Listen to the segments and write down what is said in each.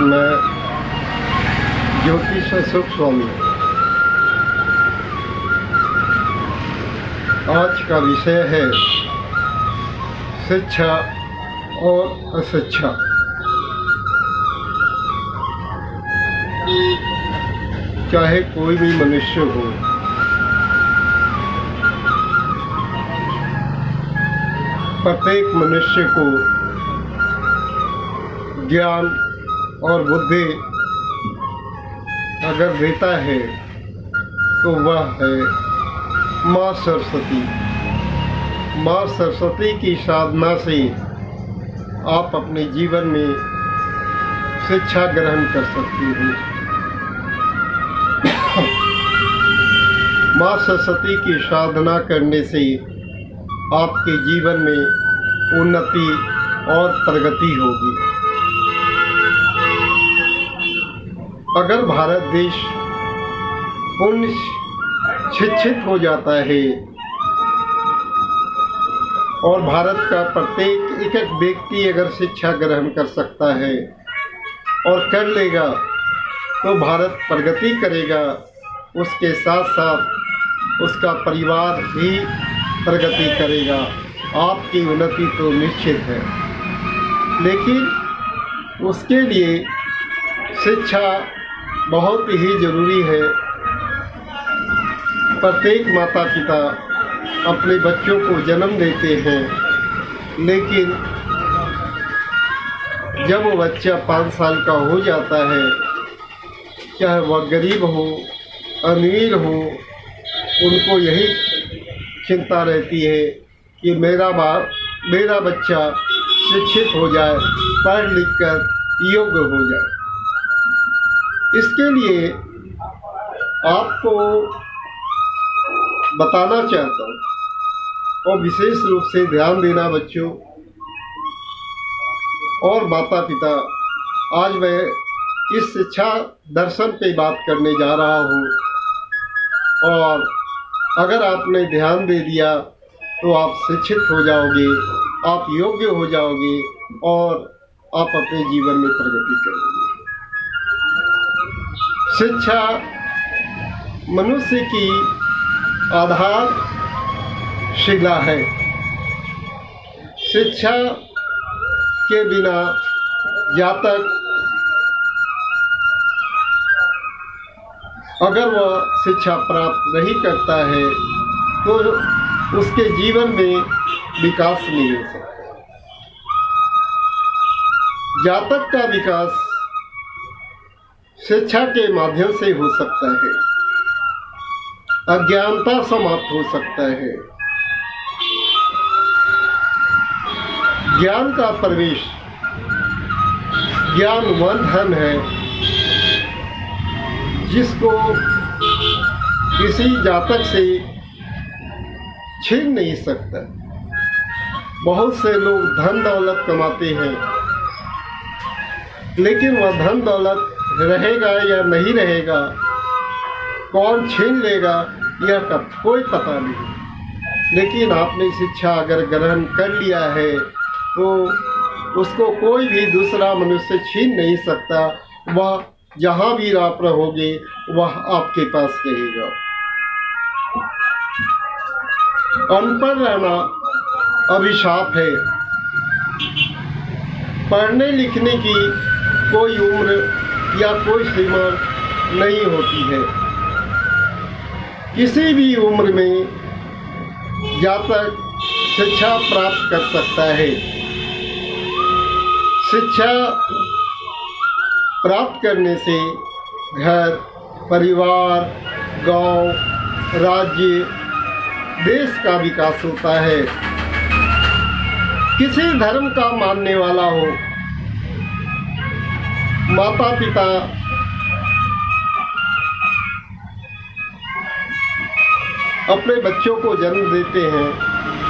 मैं ज्योतिष अशोक स्वामी। आज का विषय है शिक्षा और अशिक्षा। चाहे कोई भी मनुष्य हो, प्रत्येक मनुष्य को ज्ञान और बुद्धि अगर देता है तो वह है माँ सरस्वती। माँ सरस्वती की साधना से आप अपने जीवन में शिक्षा ग्रहण कर सकते हो। माँ सरस्वती की साधना करने से आपके जीवन में उन्नति और प्रगति होगी। अगर भारत देश पूर्ण शिक्षित हो जाता है और भारत का प्रत्येक एक एक व्यक्ति अगर शिक्षा ग्रहण कर सकता है और कर लेगा तो भारत प्रगति करेगा। उसके साथ साथ उसका परिवार भी प्रगति करेगा। आपकी उन्नति तो निश्चित है, लेकिन उसके लिए शिक्षा बहुत ही ज़रूरी है। प्रत्येक माता पिता अपने बच्चों को जन्म देते हैं, लेकिन जब वो बच्चा 5 साल का हो जाता है, चाहे वह गरीब हो अमीर हो, उनको यही चिंता रहती है कि मेरा बच्चा शिक्षित हो जाए, पढ़ लिख कर योग्य हो जाए। इसके लिए आपको बताना चाहता हूँ और विशेष रूप से ध्यान देना बच्चों और माता पिता। आज मैं इस शिक्षा दर्शन पे बात करने जा रहा हूँ, और अगर आपने ध्यान दे दिया तो आप शिक्षित हो जाओगे, आप योग्य हो जाओगे और आप अपने जीवन में प्रगति करोगे। शिक्षा मनुष्य की आधार शिला है। शिक्षा के बिना जातक अगर वह शिक्षा प्राप्त नहीं करता है तो उसके जीवन में विकास नहीं हो सकता। जातक का विकास शिक्षा के माध्यम से हो सकता है। अज्ञानता समाप्त हो सकता है। ज्ञान का प्रवेश ज्ञान वह धन है जिसको किसी जातक से छीन नहीं सकता। बहुत से लोग धन दौलत कमाते हैं, लेकिन वह धन दौलत रहेगा या नहीं रहेगा, कौन छीन लेगा, यह कोई पता नहीं। लेकिन आपने शिक्षा अगर ग्रहण कर लिया है तो उसको कोई भी दूसरा मनुष्य छीन नहीं सकता। वह जहाँ भी आप रहोगे वह आपके पास रहेगा। अनपढ़ रहना अभिशाप है। पढ़ने लिखने की कोई उम्र या कोई सीमा नहीं होती है। किसी भी उम्र में जातक शिक्षा प्राप्त कर सकता है। शिक्षा प्राप्त करने से घर, परिवार, गांव, राज्य, देश का विकास होता है। किसी धर्म का मानने वाला हो, माता पिता अपने बच्चों को जन्म देते हैं,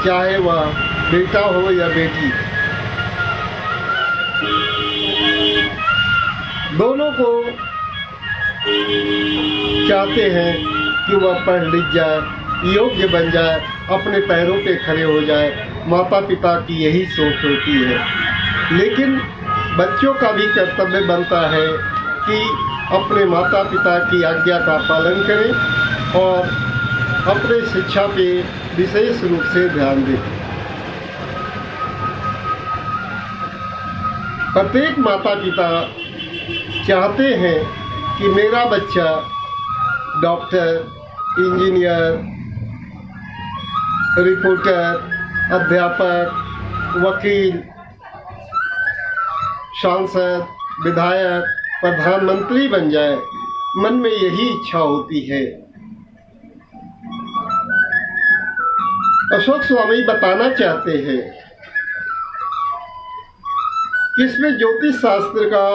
चाहे वह बेटा हो या बेटी। दोनों को चाहते हैं कि वह पढ़ लिख जाए, योग्य बन जाए, अपने पैरों पे खड़े हो जाए। माता पिता की यही सोच होती है। लेकिन बच्चों का भी कर्तव्य बनता है कि अपने माता पिता की आज्ञा का पालन करें और अपने शिक्षा पे विशेष रूप से ध्यान दें। प्रत्येक माता पिता चाहते हैं कि मेरा बच्चा डॉक्टर, इंजीनियर, रिपोर्टर, अध्यापक, वकील, सांसद, विधायक, प्रधानमंत्री बन जाए। मन में यही इच्छा होती है। अशोक स्वामी बताना चाहते हैं कि इसमें ज्योतिष शास्त्र का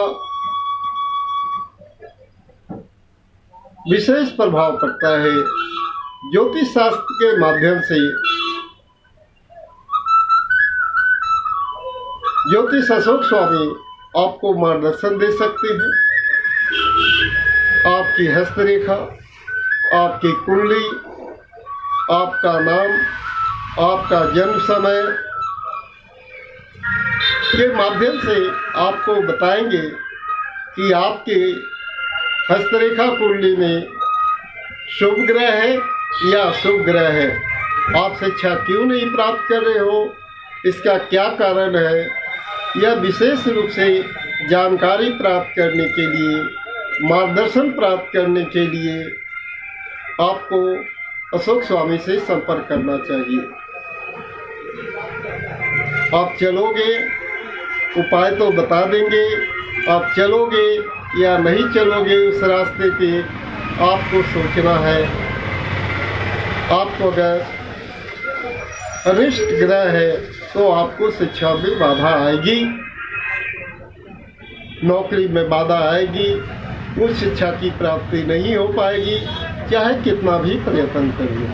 विशेष प्रभाव पड़ता है। ज्योतिष शास्त्र के माध्यम से ज्योतिष अशोक स्वामी आपको मार्गदर्शन दे सकते हैं। आपकी हस्तरेखा, आपकी कुंडली, आपका नाम, आपका जन्म समय के माध्यम से आपको बताएंगे कि आपके हस्तरेखा कुंडली में शुभ ग्रह है या अशुभ ग्रह है। आप शिक्षा क्यों नहीं प्राप्त कर रहे हो, इसका क्या कारण है, यह विशेष रूप से जानकारी प्राप्त करने के लिए, मार्गदर्शन प्राप्त करने के लिए आपको अशोक स्वामी से संपर्क करना चाहिए। आप चलोगे, उपाय तो बता देंगे। आप चलोगे या नहीं चलोगे उस रास्ते पे आपको सोचना है। आपको अगर अनिष्ट ग्रह है तो आपको शिक्षा में बाधा आएगी, नौकरी में बाधा आएगी, उस शिक्षा की प्राप्ति नहीं हो पाएगी, चाहे कितना भी प्रयत्न करिए।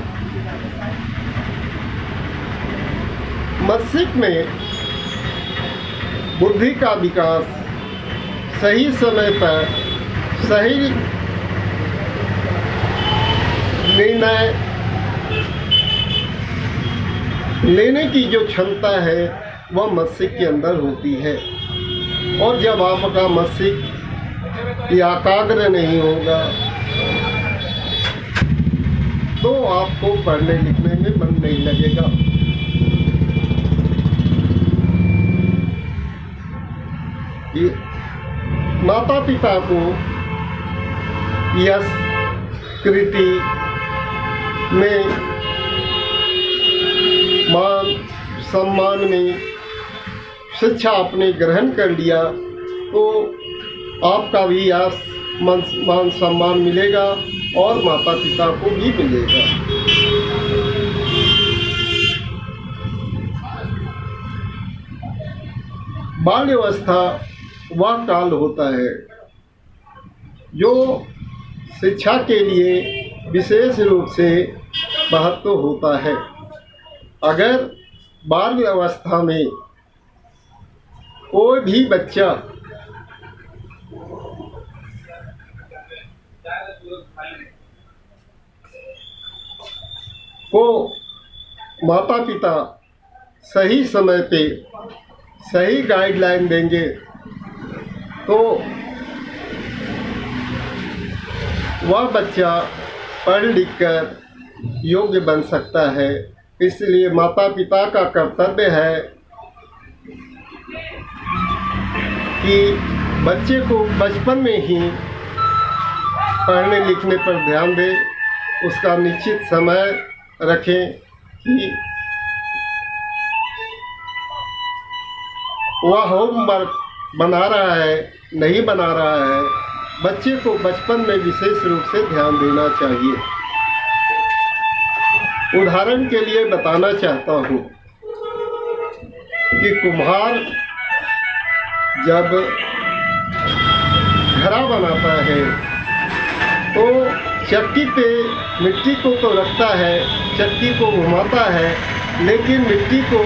मस्तिष्क में बुद्धि का विकास सही समय पर सही निर्णय लेने की जो क्षमता है वह मस्तिष्क के अंदर होती है। और जब आपका मस्तिष्क एकाग्र नहीं होगा तो आपको पढ़ने लिखने में मन नहीं लगेगा। माता पिता को यश कृति में, मान सम्मान में शिक्षा आपने ग्रहण कर लिया तो आपका भी यश मान सम्मान मिलेगा और माता पिता को भी मिलेगा। बाल्यावस्था वह काल होता है जो शिक्षा के लिए विशेष रूप से महत्व होता है। अगर बाल्य अवस्था में कोई भी बच्चा को माता पिता सही समय पे सही गाइडलाइन देंगे तो वह बच्चा पढ़ लिख कर योग्य बन सकता है। इसलिए माता पिता का कर्तव्य है कि बच्चे को बचपन में ही पढ़ने लिखने पर ध्यान दें, उसका निश्चित समय रखें कि वह होमवर्क बना रहा है नहीं बना रहा है। बच्चे को बचपन में विशेष रूप से ध्यान देना चाहिए। उदाहरण के लिए बताना चाहता हूँ कि कुम्हार जब घड़ा बनाता है तो चक्की पे मिट्टी को तो रखता है, चक्की को घुमाता है, लेकिन मिट्टी को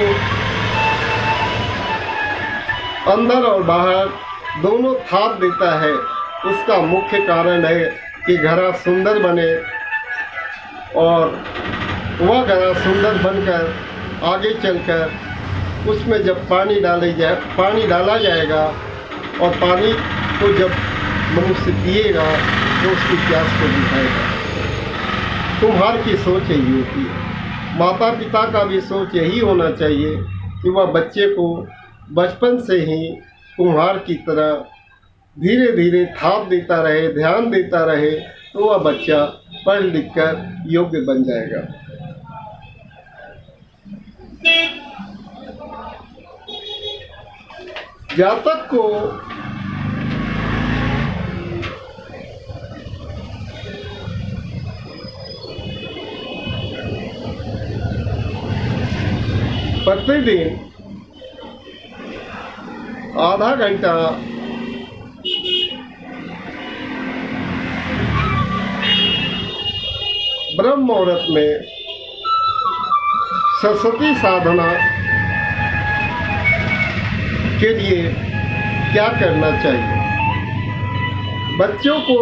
अंदर और बाहर दोनों थाप देता है। उसका मुख्य कारण है कि घड़ा सुंदर बने और वह घड़ा सुंदर बनकर आगे चलकर उसमें जब पानी डाला जाएगा और पानी को जब मनुष्य पिएगा तो उसकी प्यास को बुझाएगा। कुम्हार की सोच यही होती है। माता पिता का भी सोच यही होना चाहिए कि वह बच्चे को बचपन से ही कुम्हार की तरह धीरे धीरे थाप देता रहे, ध्यान देता रहे, तो वह बच्चा पढ़ लिख कर योग्य बन जाएगा। जातक को प्रतिदिन आधा घंटा ब्रह्म मुहूर्त में सरस्वती साधना के लिए क्या करना चाहिए। बच्चों को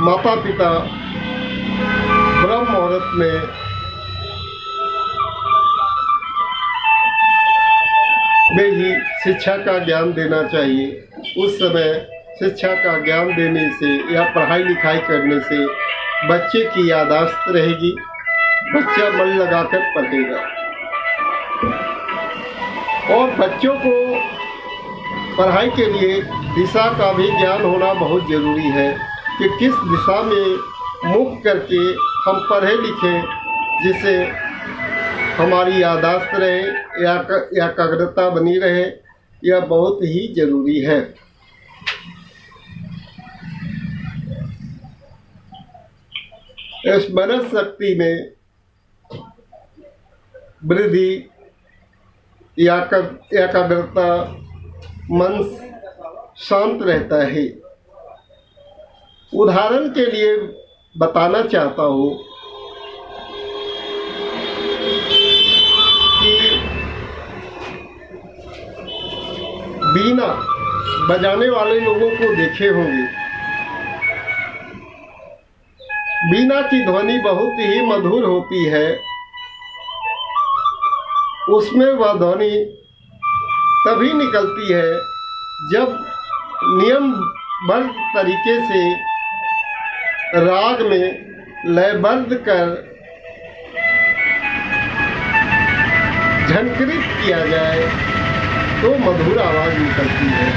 माता पिता ब्रह्म मुहूर्त में ही शिक्षा का ज्ञान देना चाहिए। उस समय शिक्षा का ज्ञान देने से या पढ़ाई लिखाई करने से बच्चे की याददाश्त रहेगी, बच्चा मन लगाकर पढ़ेगा। और बच्चों को पढ़ाई के लिए दिशा का भी ज्ञान होना बहुत ज़रूरी है कि किस दिशा में मुख करके हम पढ़े लिखें, जिससे हमारी याददाश्त रहे या एकाग्रता बनी रहे। यह बहुत ही ज़रूरी है। स्मरण शक्ति में वृद्धि, एकाग्रता, मन शांत रहता है। उदाहरण के लिए बताना चाहता हूँ कि बीना बजाने वाले लोगों को देखे होंगे। बीना की ध्वनि बहुत ही मधुर होती है। उसमें वह ध्वनि तभी निकलती है जब नियमबद्ध तरीके से राग में लयबद्ध कर झंकृत किया जाए तो मधुर आवाज निकलती है।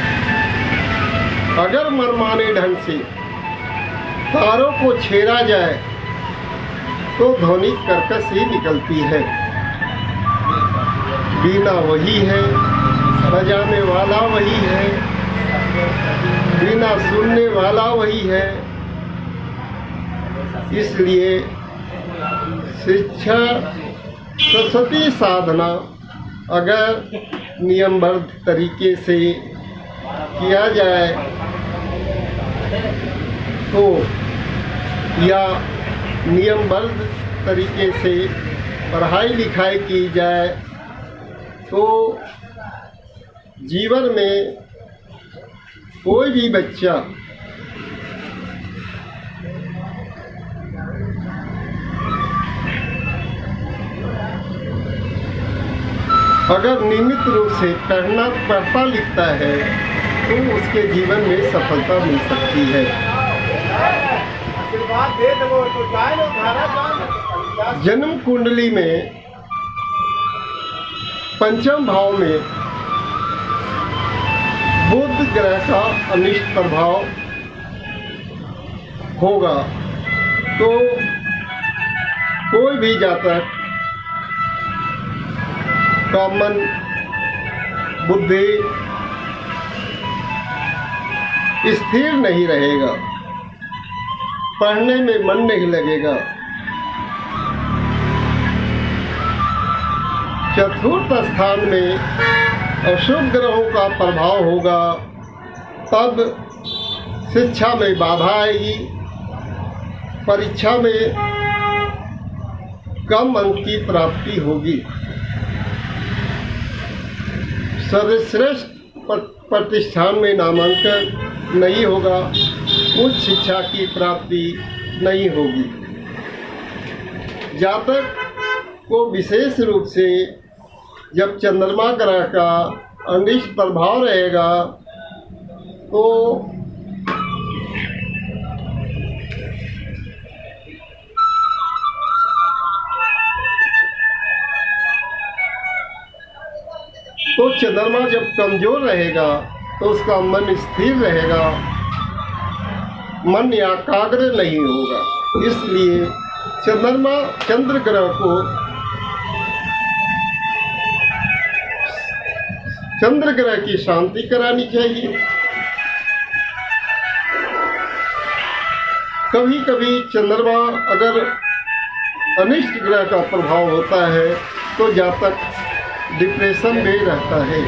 अगर मनमाने ढंग से तारों को छेड़ा जाए तो ध्वनि कर्कश ही निकलती है। बीना वही है, बजाने वाला वही है, बीना सुनने वाला वही है। इसलिए शिक्षा सरस्वती साधना अगर नियमबद्ध तरीके से किया जाए तो या नियमबद्ध तरीके से पढ़ाई लिखाई की जाए तो जीवन में कोई भी बच्चा अगर नियमित रूप से पढ़ता लिखता है तो उसके जीवन में सफलता मिल सकती है। जन्म कुंडली में पंचम भाव में बुध ग्रह का अनिष्ट प्रभाव होगा तो कोई भी जातक का मन, बुद्धि स्थिर नहीं रहेगा, पढ़ने में मन नहीं लगेगा। चतुर्थ स्थान में अशुभ ग्रहों का प्रभाव होगा, तब शिक्षा में बाधा आएगी, परीक्षा में कम अंक की प्राप्ति होगी, सर्वश्रेष्ठ प्रतिष्ठान में नामांकन नहीं होगा, उच्च शिक्षा की प्राप्ति नहीं होगी। जातक को विशेष रूप से जब चंद्रमा ग्रह का अनिष्ट प्रभाव रहेगा तो चंद्रमा जब कमजोर रहेगा तो उसका मन स्थिर रहेगा, मन एकाग्र नहीं होगा। इसलिए चंद्र ग्रह को चंद्र ग्रह की शांति करानी चाहिए। कभी कभी चंद्रमा अगर अनिष्ट ग्रह का प्रभाव होता है तो जातक डिप्रेशन में रहता है।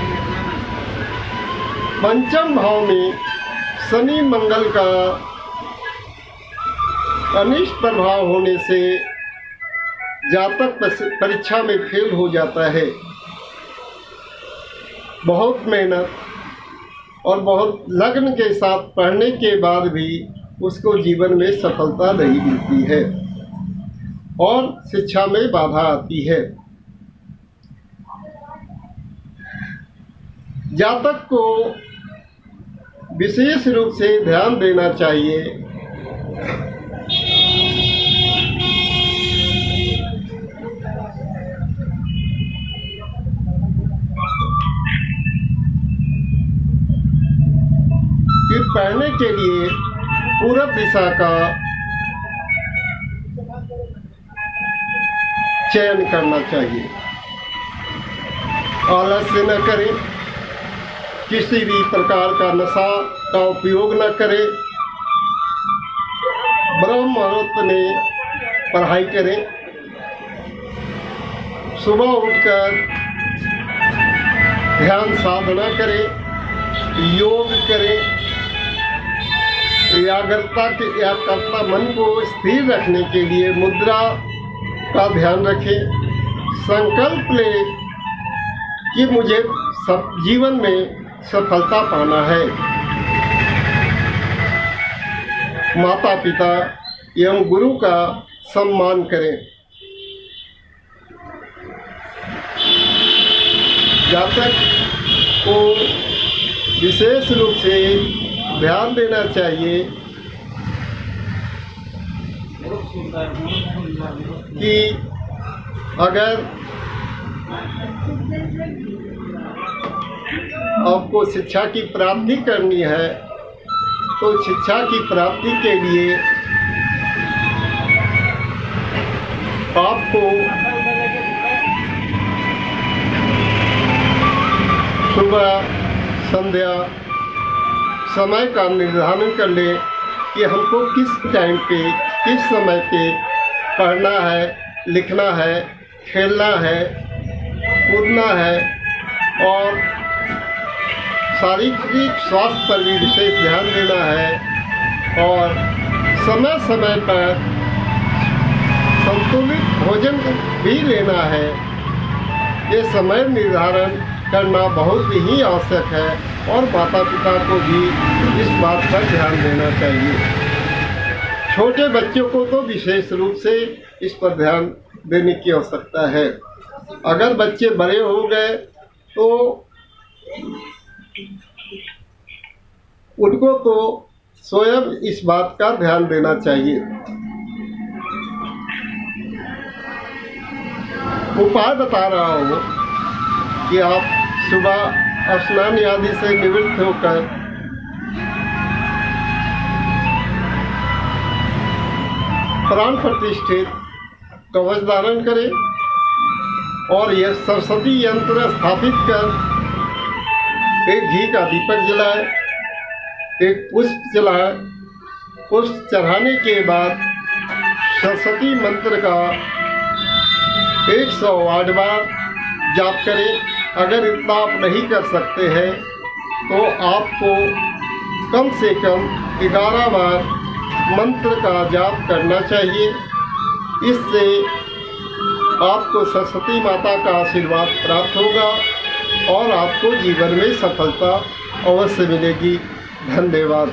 पंचम भाव में शनि मंगल का अनिष्ट प्रभाव होने से जातक परीक्षा में फेल हो जाता है। बहुत मेहनत और बहुत लगन के साथ पढ़ने के बाद भी उसको जीवन में सफलता नहीं मिलती है और शिक्षा में बाधा आती है। जातक को विशेष रूप से ध्यान देना चाहिए कि पढ़ने के लिए पूरब दिशा का चयन करना चाहिए। आलस्य न करें, किसी भी प्रकार का नशा का उपयोग न करें, ब्रह्म मुहूर्त में पढ़ाई करें, सुबह उठकर ध्यान साधना करें, योग करें, एकाग्रता मन को स्थिर रखने के लिए मुद्रा का ध्यान रखें। संकल्प लें कि मुझे सब जीवन में सफलता पाना है। माता पिता एवं गुरु का सम्मान करें। जातक को विशेष रूप से ध्यान देना चाहिए कि अगर आपको शिक्षा की प्राप्ति करनी है तो शिक्षा की प्राप्ति के लिए आपको सुबह संध्या समय का निर्धारण कर ले कि हमको किस टाइम पे, किस समय पे पढ़ना है, लिखना है, खेलना है, कूदना है और शारीरिक स्वास्थ्य पर भी विशेष ध्यान देना है और समय समय पर संतुलित भोजन भी लेना है। ये समय निर्धारण करना बहुत ही आवश्यक है और माता पिता को भी इस बात पर ध्यान देना चाहिए। छोटे बच्चों को तो विशेष रूप से इस पर ध्यान देने की आवश्यकता है। अगर बच्चे बड़े हो गए तो उनको तो स्वयं इस बात का ध्यान देना चाहिए। उपाय बता रहा हूँ कि आप सुबह स्नान आदि से निवृत्त होकर प्राण प्रतिष्ठित कवच धारण करें और यह सरस्वती यंत्र स्थापित कर एक घी का दीपक जलाए, एक पुष्प जलाए। पुष्प चढ़ाने के बाद सरस्वती मंत्र का 108 बार जाप करें। अगर इतना आप नहीं कर सकते हैं तो आपको कम से कम 11 बार मंत्र का जाप करना चाहिए। इससे आपको सरस्वती माता का आशीर्वाद प्राप्त होगा और आपको जीवन में सफलता अवश्य मिलेगी। धन्यवाद।